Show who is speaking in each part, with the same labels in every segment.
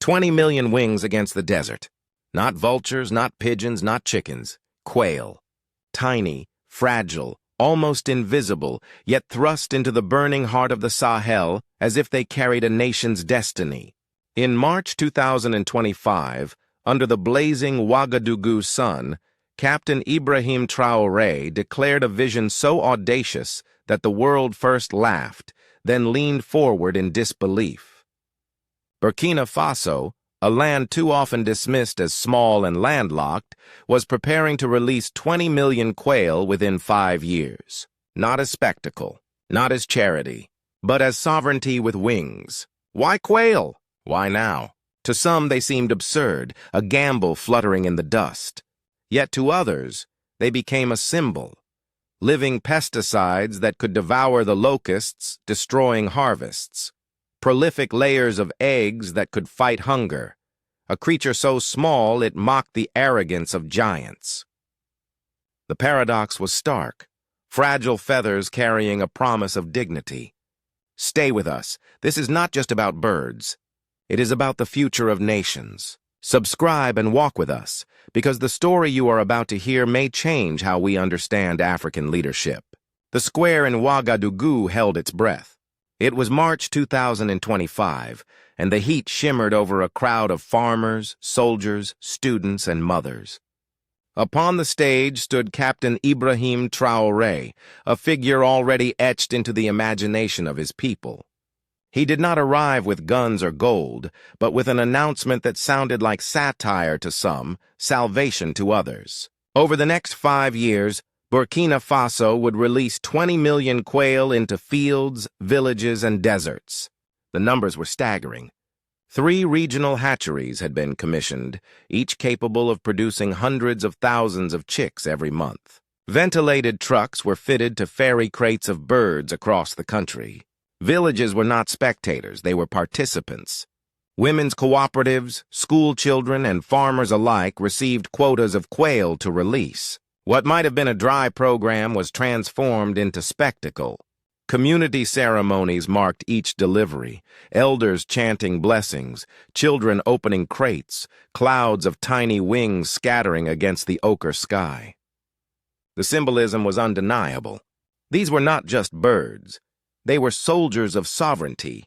Speaker 1: 20 million wings against the desert. Not vultures, not pigeons, not chickens. Quail. Tiny, fragile, almost invisible, yet thrust into the burning heart of the Sahel as if they carried a nation's destiny. In March 2025, under the blazing Ouagadougou sun, Captain Ibrahim Traoré declared a vision so audacious that the world first laughed, then leaned forward in disbelief. Burkina Faso, a land too often dismissed as small and landlocked, was preparing to release 20 million quail within 5 years. Not as spectacle, not as charity, but as sovereignty with wings. Why quail? Why now? To some they seemed absurd, a gamble fluttering in the dust. Yet to others, they became a symbol. Living pesticides that could devour the locusts, destroying harvests. Prolific layers of eggs that could fight hunger. A creature so small it mocked the arrogance of giants. The paradox was stark. Fragile feathers carrying a promise of dignity. Stay with us. This is not just about birds. It is about the future of nations. Subscribe and walk with us, because the story you are about to hear may change how we understand African leadership. The square in Ouagadougou held its breath. It was March 2025, and the heat shimmered over a crowd of farmers, soldiers, students, and mothers. Upon the stage stood Captain Ibrahim Traoré, a figure already etched into the imagination of his people. He did not arrive with guns or gold, but with an announcement that sounded like satire to some, salvation to others. Over the next 5 years, Burkina Faso would release 20 million quail into fields, villages, and deserts. The numbers were staggering. 3 regional hatcheries had been commissioned, each capable of producing hundreds of thousands of chicks every month. Ventilated trucks were fitted to ferry crates of birds across the country. Villages were not spectators, they were participants. Women's cooperatives, school children, and farmers alike received quotas of quail to release. What might have been a dry program was transformed into spectacle. Community ceremonies marked each delivery, elders chanting blessings, children opening crates, clouds of tiny wings scattering against the ochre sky. The symbolism was undeniable. These were not just birds. They were soldiers of sovereignty.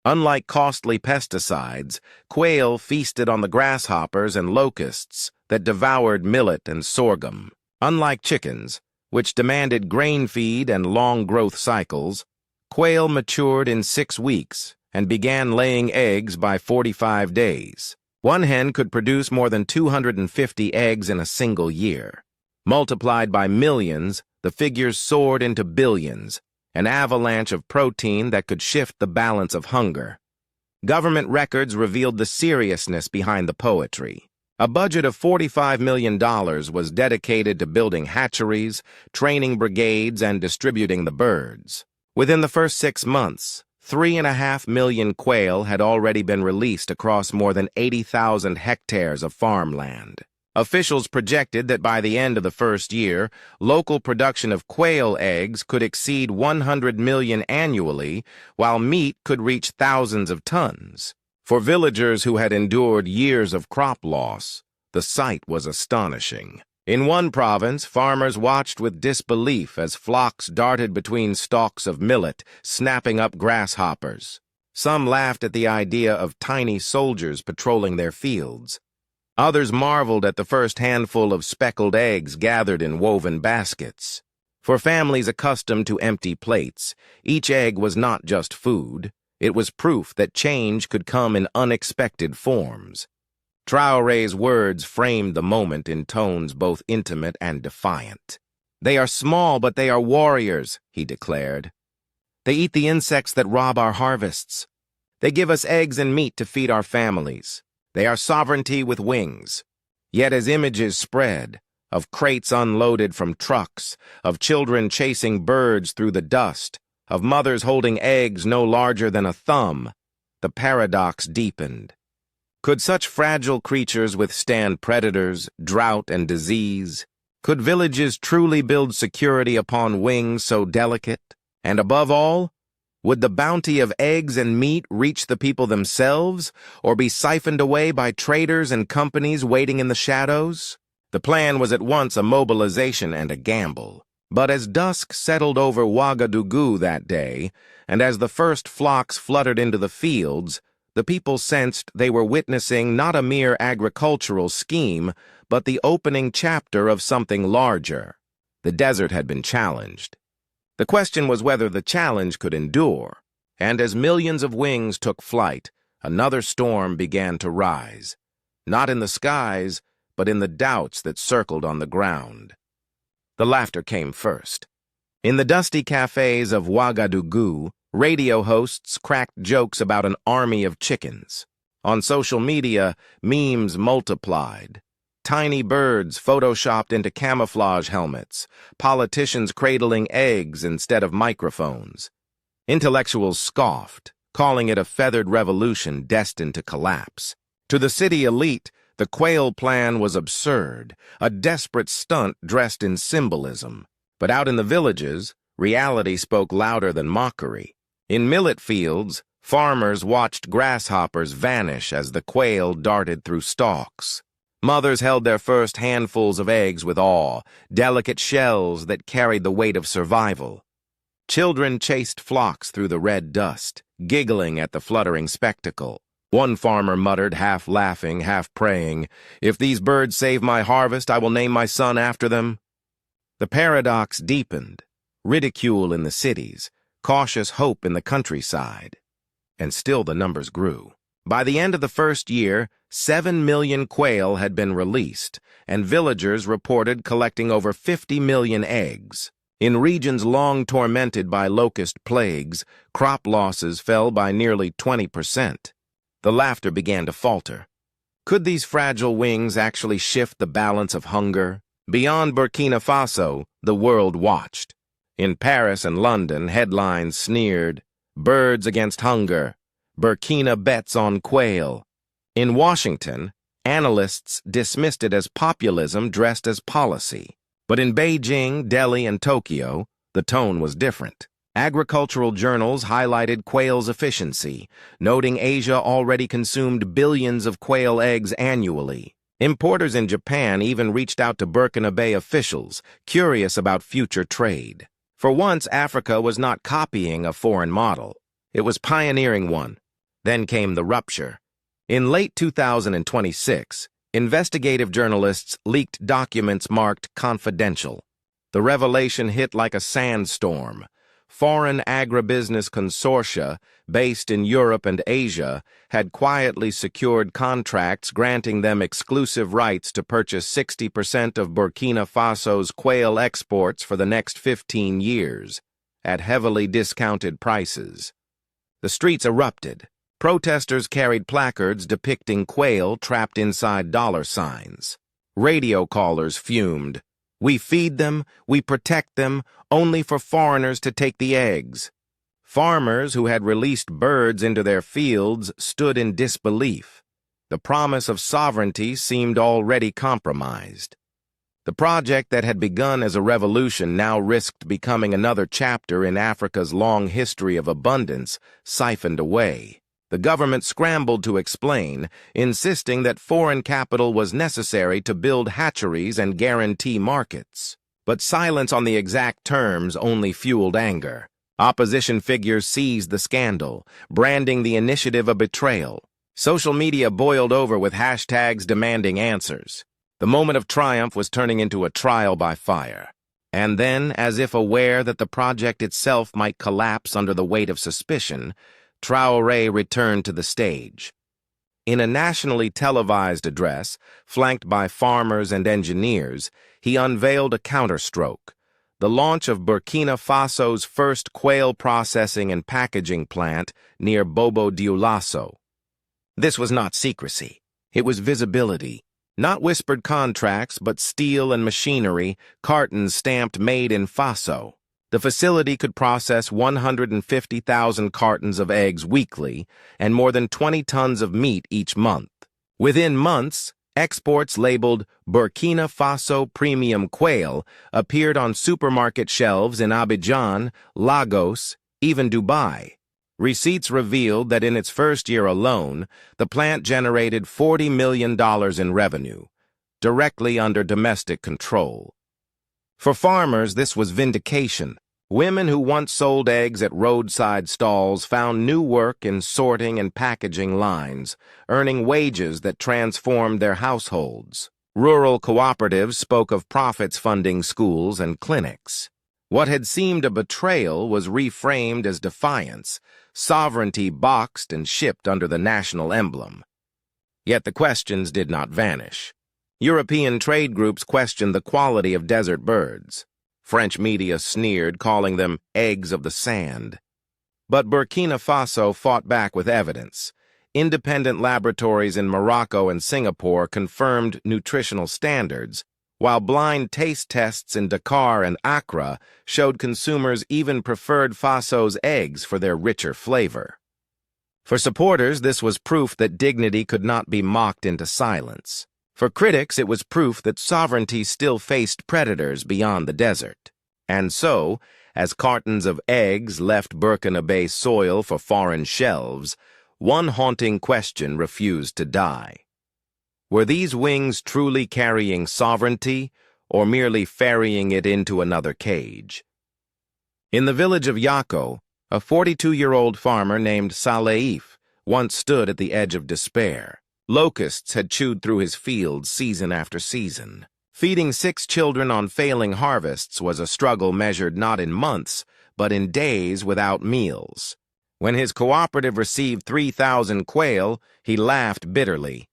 Speaker 1: Unlike costly pesticides, quail feasted on the grasshoppers and locusts that devoured millet and sorghum. Unlike chickens, which demanded grain feed and long growth cycles, quail matured in 6 weeks and began laying eggs by 45 days. One hen could produce more than 250 eggs in a single year. Multiplied by millions, the figures soared into billions, an avalanche of protein that could shift the balance of hunger. Government records revealed the seriousness behind the poetry. A budget of $45 million was dedicated to building hatcheries, training brigades, and distributing the birds. Within the first 6 months, 3.5 million quail had already been released across more than 80,000 hectares of farmland. Officials projected that by the end of the first year, local production of quail eggs could exceed 100 million annually, while meat could reach thousands of tons. For villagers who had endured years of crop loss, the sight was astonishing. In one province, farmers watched with disbelief as flocks darted between stalks of millet, snapping up grasshoppers. Some laughed at the idea of tiny soldiers patrolling their fields. Others marveled at the first handful of speckled eggs gathered in woven baskets. For families accustomed to empty plates, each egg was not just food. It was proof that change could come in unexpected forms. Traoré's words framed the moment in tones both intimate and defiant. "They are small, but they are warriors," he declared. "They eat the insects that rob our harvests. They give us eggs and meat to feed our families. They are sovereignty with wings." Yet as images spread, of crates unloaded from trucks, of children chasing birds through the dust, of mothers holding eggs no larger than a thumb, the paradox deepened. Could such fragile creatures withstand predators, drought, and disease? Could villages truly build security upon wings so delicate? And above all, Would the bounty of eggs and meat reach the people themselves, or be siphoned away by traders and companies waiting in the shadows? The plan was at once a mobilization and a gamble. But as dusk settled over Ouagadougou that day, and as the first flocks fluttered into the fields, the people sensed they were witnessing not a mere agricultural scheme, but the opening chapter of something larger. The desert had been challenged. The question was whether the challenge could endure, and as millions of wings took flight, another storm began to rise, not in the skies, but in the doubts that circled on the ground. The laughter came first. In the dusty cafes of Ouagadougou, radio hosts cracked jokes about an army of chickens. On social media, memes multiplied. Tiny birds photoshopped into camouflage helmets, politicians cradling eggs instead of microphones. Intellectuals scoffed, calling it a feathered revolution destined to collapse. To the city elite, the Quail plan was absurd, a desperate stunt dressed in symbolism. But out in the villages, reality spoke louder than mockery. In millet fields, farmers watched grasshoppers vanish as the quail darted through stalks. Mothers held their first handfuls of eggs with awe, delicate shells that carried the weight of survival. Children chased flocks through the red dust, giggling at the fluttering spectacle. One farmer muttered, half laughing, half praying, "If these birds save my harvest, I will name my son after them." The paradox deepened, ridicule in the cities, cautious hope in the countryside. And still the numbers grew. By the end of the first year, 7 million quail had been released, and villagers reported collecting over 50 million eggs. In regions long tormented by locust plagues, crop losses fell by nearly 20%. The laughter began to falter. Could these fragile wings actually shift the balance of hunger? Beyond Burkina Faso, the world watched. In Paris and London, headlines sneered, "Birds against hunger. Burkina bets on quail." In Washington, analysts dismissed it as populism dressed as policy. But in Beijing, Delhi, and Tokyo, the tone was different. Agricultural journals highlighted quail's efficiency, noting Asia already consumed billions of quail eggs annually. Importers in Japan even reached out to Burkina Faso officials, curious about future trade. For once, Africa was not copying a foreign model. It was pioneering one. Then came the rupture. In late 2026, investigative journalists leaked documents marked confidential. The revelation hit like a sandstorm. Foreign agribusiness consortia, based in Europe and Asia, had quietly secured contracts granting them exclusive rights to purchase 60% of Burkina Faso's quail exports for the next 15 years, at heavily discounted prices. The streets erupted. Protesters carried placards depicting quail trapped inside dollar signs. Radio callers fumed. "We feed them, we protect them, only for foreigners to take the eggs." Farmers who had released birds into their fields stood in disbelief. The promise of sovereignty seemed already compromised. The project that had begun as a revolution now risked becoming another chapter in Africa's long history of abundance, siphoned away. The government scrambled to explain, insisting that foreign capital was necessary to build hatcheries and guarantee markets. But silence on the exact terms only fueled anger. Opposition figures seized the scandal, branding the initiative a betrayal. Social media boiled over with hashtags demanding answers. The moment of triumph was turning into a trial by fire. And then, as if aware that the project itself might collapse under the weight of suspicion, Traoré returned to the stage. In a nationally televised address, flanked by farmers and engineers, he unveiled a counterstroke: the launch of Burkina Faso's first quail processing and packaging plant near Bobo Dioulasso. This was not secrecy. It was visibility. Not whispered contracts, but steel and machinery, cartons stamped "Made in Faso." The facility could process 150,000 cartons of eggs weekly and more than 20 tons of meat each month. Within months, exports labeled Burkina Faso Premium Quail appeared on supermarket shelves in Abidjan, Lagos, even Dubai. Receipts revealed that in its first year alone, the plant generated $40 million in revenue, directly under domestic control. For farmers, this was vindication. Women who once sold eggs at roadside stalls found new work in sorting and packaging lines, earning wages that transformed their households. Rural cooperatives spoke of profits funding schools and clinics. What had seemed a betrayal was reframed as defiance, sovereignty boxed and shipped under the national emblem. Yet the questions did not vanish. European trade groups questioned the quality of desert birds. French media sneered, calling them eggs of the sand. But Burkina Faso fought back with evidence. Independent laboratories in Morocco and Singapore confirmed nutritional standards, while blind taste tests in Dakar and Accra showed consumers even preferred Faso's eggs for their richer flavor. For supporters, this was proof that dignity could not be mocked into silence. For critics, it was proof that sovereignty still faced predators beyond the desert. And so, as cartons of eggs left Burkina Faso soil for foreign shelves, one haunting question refused to die. Were these wings truly carrying sovereignty, or merely ferrying it into another cage? In the village of Yako, a 42-year-old farmer named Saleh once stood at the edge of despair. Locusts had chewed through his fields season after season. Feeding 6 children on failing harvests was a struggle measured not in months, but in days without meals. When his cooperative received 3,000 quail, he laughed bitterly.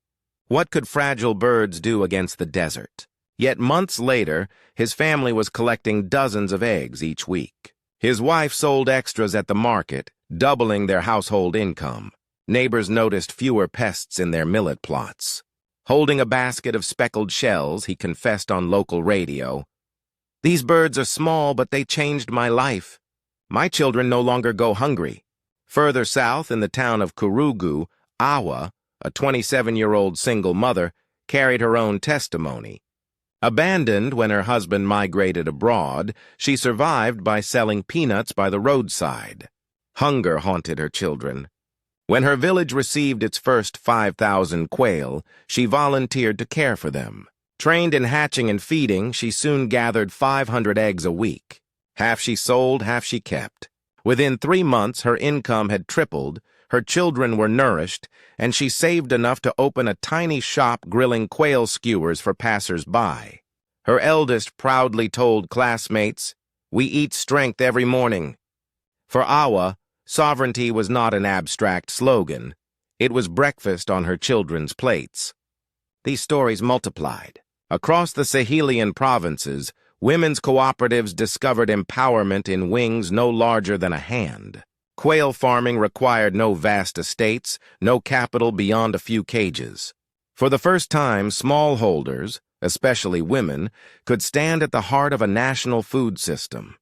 Speaker 1: What could fragile birds do against the desert? Yet months later, his family was collecting dozens of eggs each week. His wife sold extras at the market, doubling their household income. Neighbors noticed fewer pests in their millet plots. Holding a basket of speckled shells, he confessed on local radio, "These birds are small, but they changed my life. My children no longer go hungry." Further south, in the town of Kurugu, Awa, a 27-year-old single mother, carried her own testimony. Abandoned when her husband migrated abroad, she survived by selling peanuts by the roadside. Hunger haunted her children. When her village received its first 5,000 quail, she volunteered to care for them. Trained in hatching and feeding, she soon gathered 500 eggs a week. Half she sold, half she kept. Within 3 months, her income had tripled, her children were nourished, and she saved enough to open a tiny shop grilling quail skewers for passers-by. Her eldest proudly told classmates, "We eat strength every morning." For Awa, sovereignty was not an abstract slogan. It was breakfast on her children's plates. These stories multiplied. Across the Sahelian provinces, women's cooperatives discovered empowerment in wings no larger than a hand. Quail farming required no vast estates, no capital beyond a few cages. For the first time, smallholders, especially women, could stand at the heart of a national food system.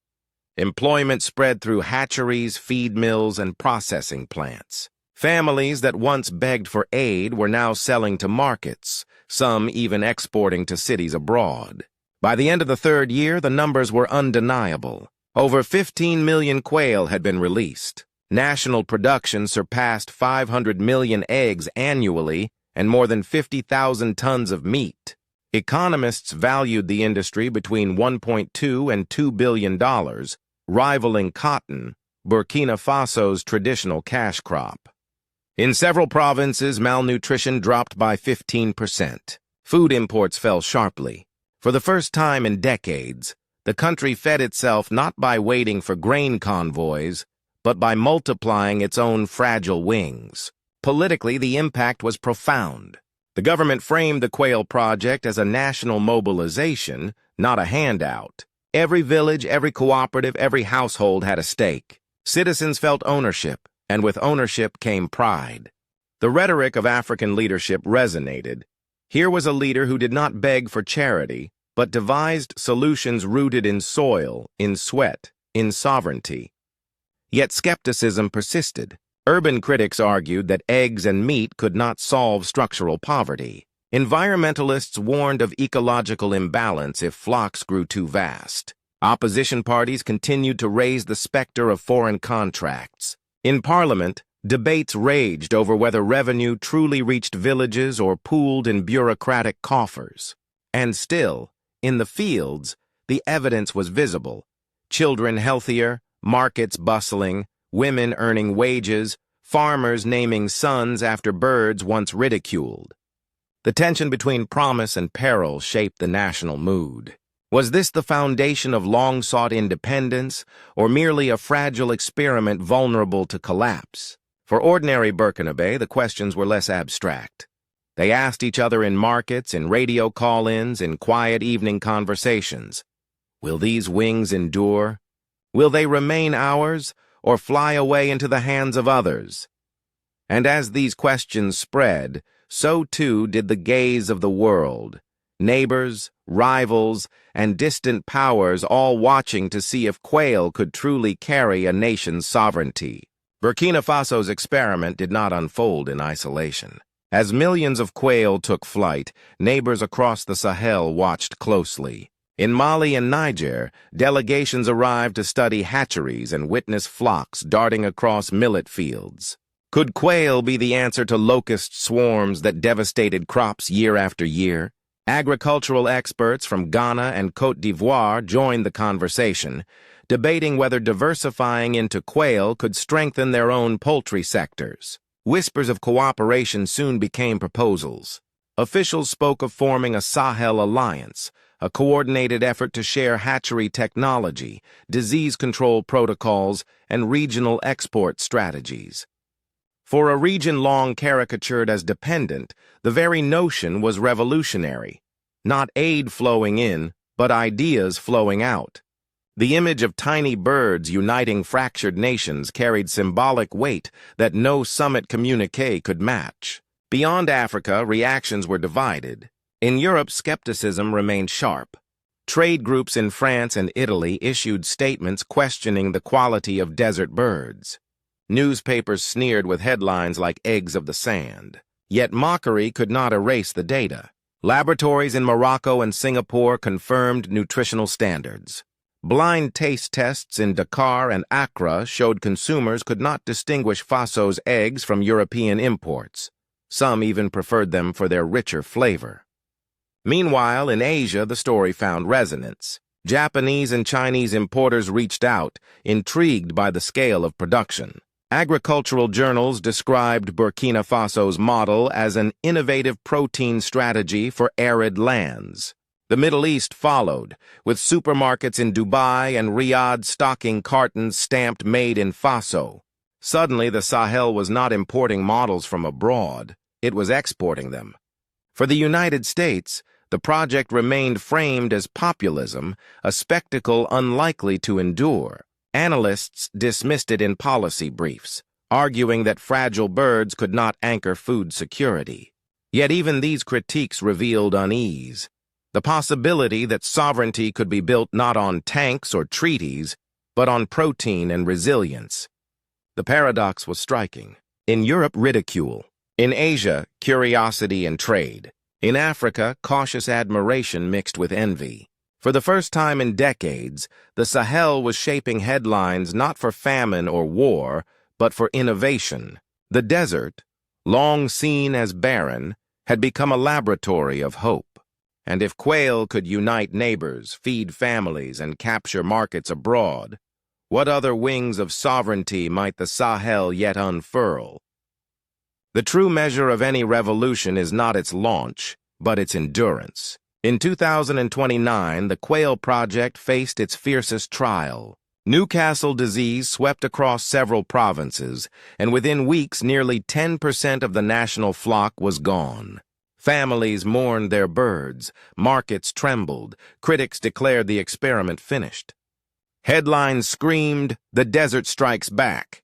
Speaker 1: Employment spread through hatcheries, feed mills, and processing plants. Families that once begged for aid were now selling to markets, some even exporting to cities abroad. By the end of the 3rd year, the numbers were undeniable. Over 15 million quail had been released. National production surpassed 500 million eggs annually and more than 50,000 tons of meat. Economists valued the industry between $1.2 and $2 billion, rivaling cotton, Burkina Faso's traditional cash crop. In several provinces, malnutrition dropped by 15%. Food imports fell sharply. For the first time in decades, the country fed itself not by waiting for grain convoys, but by multiplying its own fragile wings. Politically, the impact was profound. The government framed the Quail Project as a national mobilization, not a handout. Every village, every cooperative, every household had a stake. Citizens felt ownership, and with ownership came pride. The rhetoric of African leadership resonated. Here was a leader who did not beg for charity, but devised solutions rooted in soil, in sweat, in sovereignty. Yet skepticism persisted. Urban critics argued that eggs and meat could not solve structural poverty. Environmentalists warned of ecological imbalance if flocks grew too vast. Opposition parties continued to raise the specter of foreign contracts. In Parliament, debates raged over whether revenue truly reached villages or pooled in bureaucratic coffers. And still, in the fields, the evidence was visible. Children healthier, markets bustling, women earning wages, farmers naming sons after birds once ridiculed. The tension between promise and peril shaped the national mood. Was this the foundation of long-sought independence, or merely a fragile experiment vulnerable to collapse? For ordinary Burkinabe, the questions were less abstract. They asked each other in markets, in radio call-ins, in quiet evening conversations. Will these wings endure? Will they remain ours, or fly away into the hands of others? And as these questions spread, so too did the gaze of the world. Neighbors, rivals, and distant powers all watching to see if quail could truly carry a nation's sovereignty. Burkina Faso's experiment did not unfold in isolation. As millions of quail took flight, neighbors across the Sahel watched closely. In Mali and Niger, delegations arrived to study hatcheries and witness flocks darting across millet fields. Could quail be the answer to locust swarms that devastated crops year after year? Agricultural experts from Ghana and Côte d'Ivoire joined the conversation, debating whether diversifying into quail could strengthen their own poultry sectors. Whispers of cooperation soon became proposals. Officials spoke of forming a Sahel Alliance, a coordinated effort to share hatchery technology, disease control protocols, and regional export strategies. For a region long caricatured as dependent, the very notion was revolutionary. Not aid flowing in, but ideas flowing out. The image of tiny birds uniting fractured nations carried symbolic weight that no summit communiqué could match. Beyond Africa, reactions were divided. In Europe, skepticism remained sharp. Trade groups in France and Italy issued statements questioning the quality of desert birds. Newspapers sneered with headlines like eggs of the sand. Yet mockery could not erase the data. Laboratories in Morocco and Singapore confirmed nutritional standards. Blind taste tests in Dakar and Accra showed consumers could not distinguish Faso's eggs from European imports. Some even preferred them for their richer flavor. Meanwhile, in Asia, the story found resonance. Japanese and Chinese importers reached out, intrigued by the scale of production. Agricultural journals described Burkina Faso's model as an innovative protein strategy for arid lands. The Middle East followed, with supermarkets in Dubai and Riyadh stocking cartons stamped "Made in Faso." Suddenly, the Sahel was not importing models from abroad, it was exporting them. For the United States, the project remained framed as populism, a spectacle unlikely to endure. Analysts dismissed it in policy briefs, arguing that fragile birds could not anchor food security. Yet even these critiques revealed unease. The possibility that sovereignty could be built not on tanks or treaties, but on protein and resilience. The paradox was striking. In Europe, ridicule. In Asia, curiosity and trade. In Africa, cautious admiration mixed with envy. For the first time in decades, the Sahel was shaping headlines not for famine or war, but for innovation. The desert, long seen as barren, had become a laboratory of hope. And if quail could unite neighbors, feed families, and capture markets abroad, what other wings of sovereignty might the Sahel yet unfurl? The true measure of any revolution is not its launch, but its endurance. In 2029, the quail project faced its fiercest trial. Newcastle disease swept across several provinces, and within weeks nearly 10% of the national flock was gone. Families mourned their birds, markets trembled, critics declared the experiment finished. Headlines screamed, "The desert strikes back."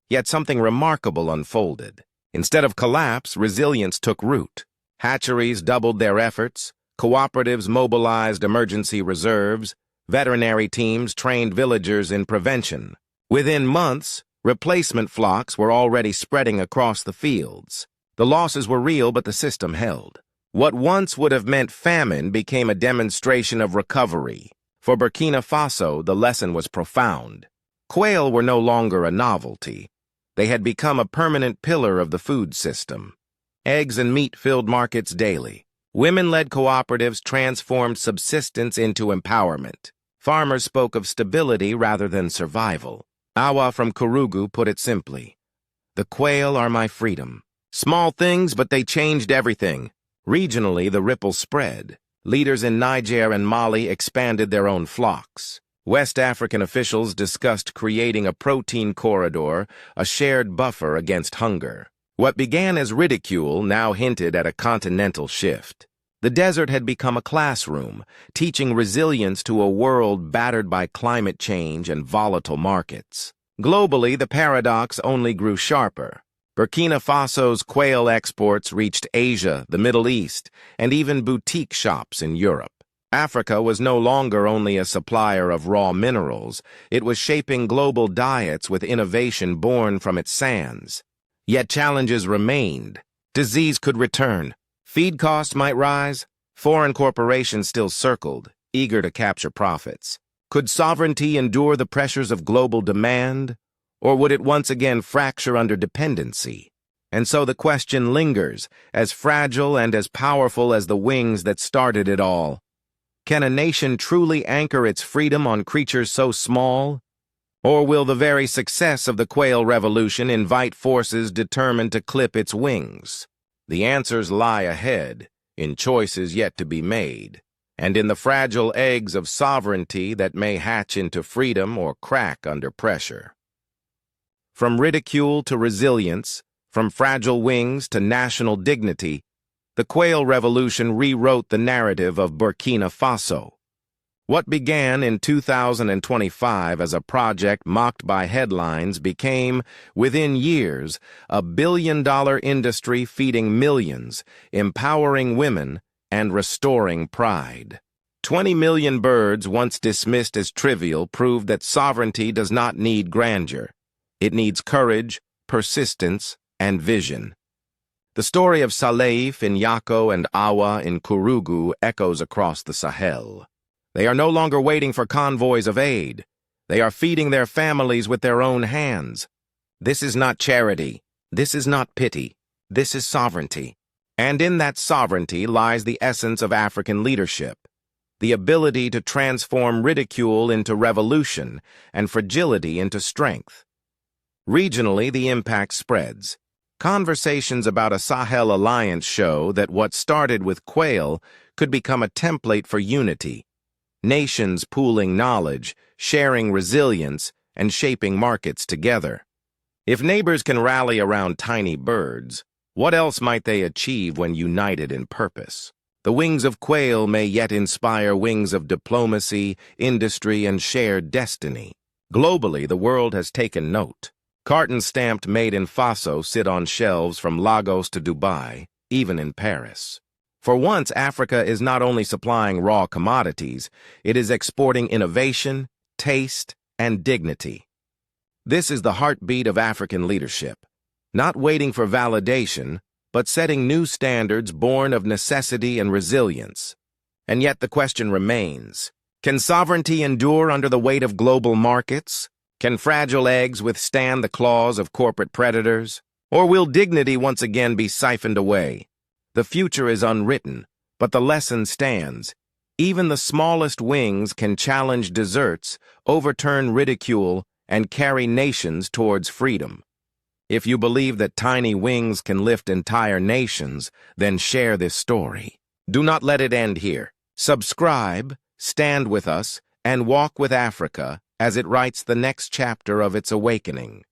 Speaker 1: Yet something remarkable unfolded. Instead of collapse, resilience took root. Hatcheries doubled their efforts. Cooperatives mobilized emergency reserves, veterinary teams trained villagers in prevention. Within months, replacement flocks were already spreading across the fields. The losses were real, but the system held. What once would have meant famine became a demonstration of recovery. For Burkina Faso, the lesson was profound. Quail were no longer a novelty. They had become a permanent pillar of the food system. Eggs and meat filled markets daily. Women-led cooperatives transformed subsistence into empowerment. Farmers spoke of stability rather than survival. Awa from Kurugu put it simply, "The quail are my freedom." Small things, but they changed everything. Regionally, the ripple spread. Leaders in Niger and Mali expanded their own flocks. West African officials discussed creating a protein corridor, a shared buffer against hunger. What began as ridicule now hinted at a continental shift. The desert had become a classroom, teaching resilience to a world battered by climate change and volatile markets. Globally, the paradox only grew sharper. Burkina Faso's quail exports reached Asia, the Middle East, and even boutique shops in Europe. Africa was no longer only a supplier of raw minerals, it was shaping global diets with innovation born from its sands. Yet challenges remained. Disease could return. Feed costs might rise. Foreign corporations still circled, eager to capture profits. Could sovereignty endure the pressures of global demand? Or would it once again fracture under dependency? And so the question lingers, as fragile and as powerful as the wings that started it all. Can a nation truly anchor its freedom on creatures so small? Or will the very success of the quail revolution invite forces determined to clip its wings? The answers lie ahead, in choices yet to be made, and in the fragile eggs of sovereignty that may hatch into freedom or crack under pressure. From ridicule to resilience, from fragile wings to national dignity, the quail revolution rewrote the narrative of Burkina Faso. What began in 2025 as a project mocked by headlines became, within years, a billion-dollar industry feeding millions, empowering women, and restoring pride. 20 million birds, once dismissed as trivial, proved that sovereignty does not need grandeur. It needs courage, persistence, and vision. The story of Salif in Yako and Awa in Kurugu echoes across the Sahel. They are no longer waiting for convoys of aid. They are feeding their families with their own hands. This is not charity. This is not pity. This is sovereignty. And in that sovereignty lies the essence of African leadership, the ability to transform ridicule into revolution and fragility into strength. Regionally, the impact spreads. Conversations about a Sahel Alliance show that what started with quail could become a template for unity. Nations pooling knowledge, sharing resilience, and shaping markets together. If neighbors can rally around tiny birds, what else might they achieve when united in purpose? The wings of quail may yet inspire wings of diplomacy, industry, and shared destiny. Globally, the world has taken note. Cartons stamped "Made in Faso" sit on shelves from Lagos to Dubai, even in Paris. For once, Africa is not only supplying raw commodities, it is exporting innovation, taste, and dignity. This is the heartbeat of African leadership. Not waiting for validation, but setting new standards born of necessity and resilience. And yet the question remains, can sovereignty endure under the weight of global markets? Can fragile eggs withstand the claws of corporate predators? Or will dignity once again be siphoned away? The future is unwritten, but the lesson stands. Even the smallest wings can challenge deserts, overturn ridicule, and carry nations towards freedom. If you believe that tiny wings can lift entire nations, then share this story. Do not let it end here. Subscribe, stand with us, and walk with Africa as it writes the next chapter of its awakening.